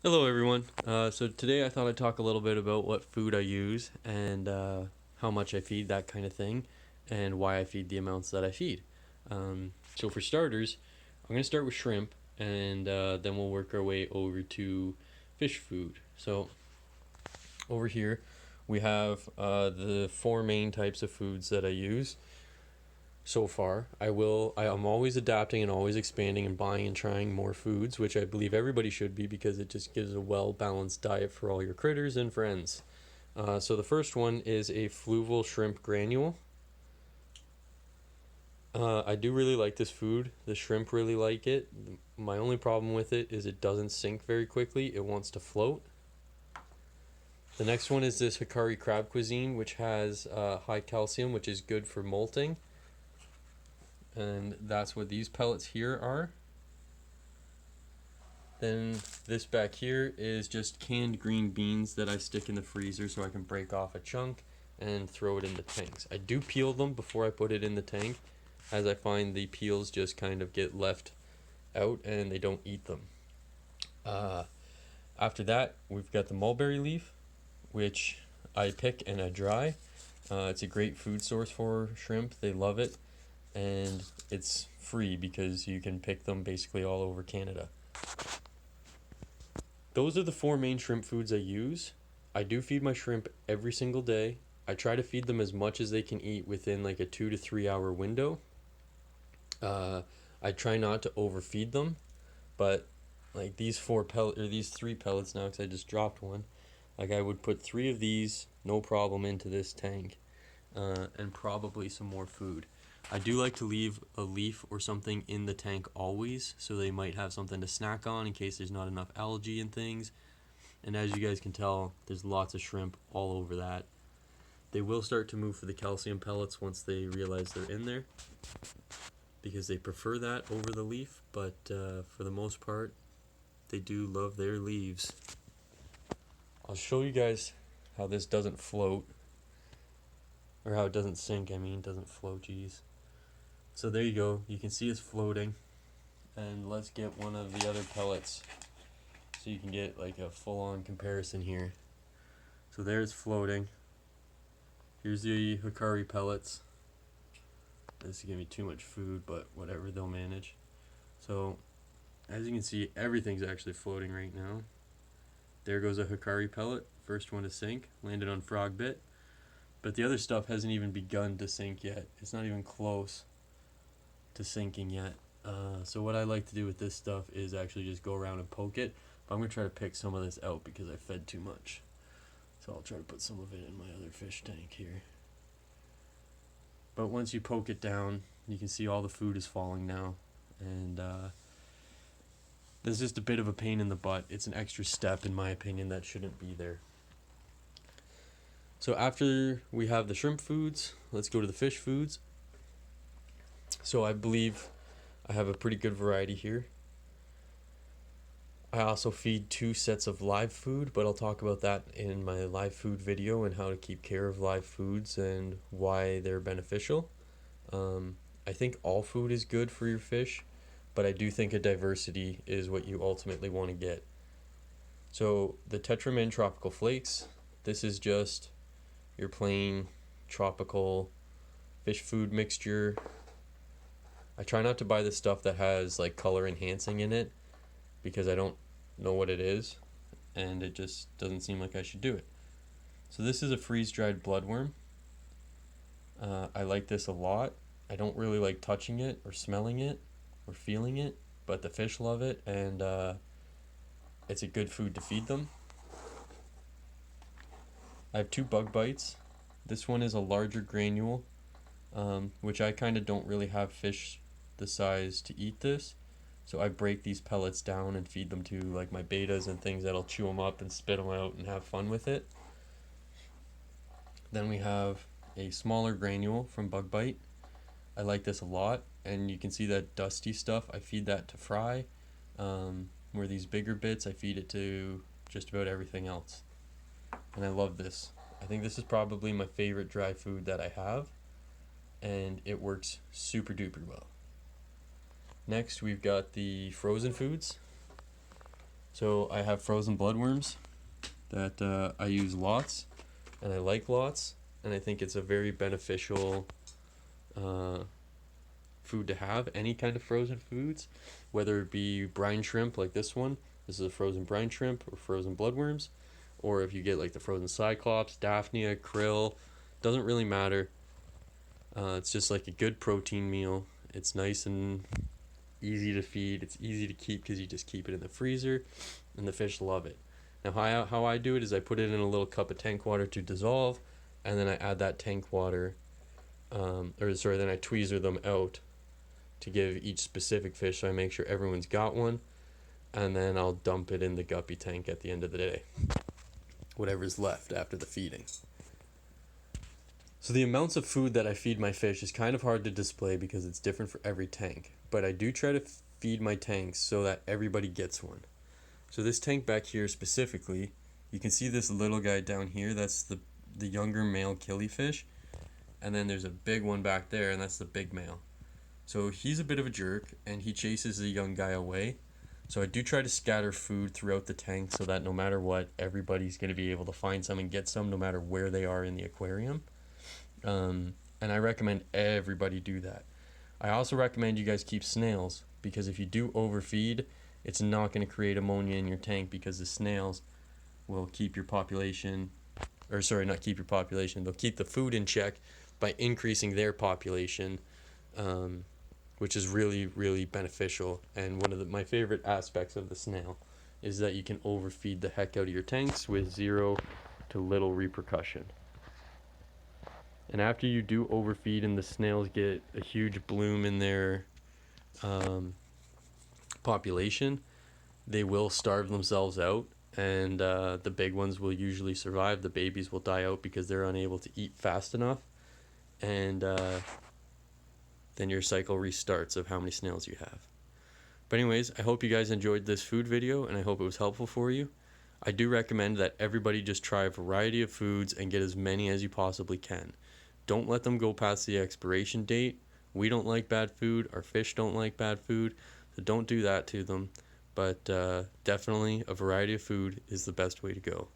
Hello, everyone. So today I thought I'd talk a little bit about what food I use and how much I feed, that kind of thing, and why I feed the amounts that I feed. So for starters, I'm going to start with shrimp, and then we'll work our way over to fish food. So over here, we have the four main types of foods that I use so far. I'm always adapting and always expanding and buying and trying more foods, which I believe everybody should be because it just gives a well balanced diet for all your critters and friends. So the first one is a fluval shrimp granule. I do really like this food. The shrimp really like it. My only problem with it is it doesn't sink very quickly. It wants to float. The next one is this Hikari crab cuisine, which has high calcium, which is good for molting. And that's what these pellets here are. Then this back here is just canned green beans that I stick in the freezer so I can break off a chunk and throw it in the tanks. I do peel them before I put it in the tank, as I find the peels just kind of get left out and they don't eat them. Uh, After that, we've got the mulberry leaf, which I pick and I dry. It's a great food source for shrimp. They love it, and it's free because you can pick them basically all over Canada. Those are the four main shrimp foods I use. I do feed my shrimp every single day. I try to feed them as much as they can eat within like a 2 to 3 hour window. Uh, I try not to overfeed them, but like these three pellets now, because I just dropped one. Like I would put three of these, no problem, into this tank, and probably some more food. I do like to leave a leaf or something in the tank always, so they might have something to snack on in case there's not enough algae and things. And as you guys can tell, there's lots of shrimp all over that. They will start to move for the calcium pellets once they realize they're in there because they prefer that over the leaf, but for the most part, they do love their leaves. I'll show you guys how this doesn't float, or how it doesn't sink, doesn't float, geez. So there you go, you can see it's floating, and let's get one of the other pellets so you can get like a full-on comparison here. So there's floating. Here's the Hikari pellets. This is gonna be too much food, but whatever, they'll manage. So, as you can see, everything's actually floating right now. There goes a Hikari pellet, first one to sink, landed on frog bit. But the other stuff hasn't even begun to sink yet. It's not even close to sinking yet. So what I like to do with this stuff is actually just go around and poke it. But I'm gonna try to pick some of this out because I fed too much. So I'll try to put some of it in my other fish tank here. But once you poke it down, you can see all the food is falling now. And there's just a bit of a pain in the butt. It's an extra step, in my opinion, that shouldn't be there. So after we have the shrimp foods, let's go to the fish foods. So I believe I have a pretty good variety here. I also feed two sets of live food, but I'll talk about that in my live food video and how to keep care of live foods and why they're beneficial. I think all food is good for your fish, but I do think a diversity is what you ultimately want to get. So the Tetramin Tropical Flakes, this is just your plain tropical fish food mixture. I try not to buy the stuff that has like color enhancing in it because I don't know what it is and it just doesn't seem like I should do it. So this is a freeze-dried bloodworm. I like this a lot. I don't really like touching it or smelling it or feeling it, but the fish love it, and it's a good food to feed them. I have two bug bites. This one is a larger granule, which I kind of don't really have fish the size to eat this. So I break these pellets down and feed them to like my betas and things that'll chew them up and spit them out and have fun with it. Then we have a smaller granule from Bug Bite. I like this a lot, and you can see that dusty stuff. I feed that to Fry. Where these bigger bits, I feed it to just about everything else. And I love this. I think this is probably my favorite dry food that I have, and it works super duper well. Next, we've got the frozen foods. So I have frozen bloodworms that I use lots, and I like lots, and I think it's a very beneficial uh, food to have. Any kind of frozen foods, whether it be brine shrimp like this one. This is a frozen brine shrimp or frozen bloodworms, or if you get like the frozen cyclops, daphnia, krill, doesn't really matter. It's just like a good protein meal. It's nice and easy to feed. It's easy to keep because you just keep it in the freezer, and the fish love it. Now, how I do it is I put it in a little cup of tank water to dissolve, and then I add that tank water, then I tweezer them out to give each specific fish, so I make sure everyone's got one, and then I'll dump it in the guppy tank at the end of the day, whatever's left after the feeding. So the amounts of food that I feed my fish is kind of hard to display because it's different for every tank, but I do try to feed my tanks so that everybody gets one. So this tank back here specifically, you can see this little guy down here, that's the younger male killifish, and then there's a big one back there, and that's the big male. So he's a bit of a jerk, and he chases the young guy away. So I do try to scatter food throughout the tank so that no matter what, everybody's going to be able to find some and get some no matter where they are in the aquarium. And I recommend everybody do that. I also recommend you guys keep snails, because if you do overfeed, it's not going to create ammonia in your tank, because the snails will keep your population, or sorry, not keep your population, they'll keep the food in check by increasing their population, which is really, really beneficial. And one of my favorite aspects of the snail is that you can overfeed the heck out of your tanks with zero to little repercussion. And after you do overfeed and the snails get a huge bloom in their population, they will starve themselves out, and the big ones will usually survive. The babies will die out because they're unable to eat fast enough, and then your cycle restarts of how many snails you have. But anyways, I hope you guys enjoyed this food video, and I hope it was helpful for you. I do recommend that everybody just try a variety of foods and get as many as you possibly can. Don't let them go past the expiration date. We don't like bad food. Our fish don't like bad food. So don't do that to them. But definitely a variety of food is the best way to go.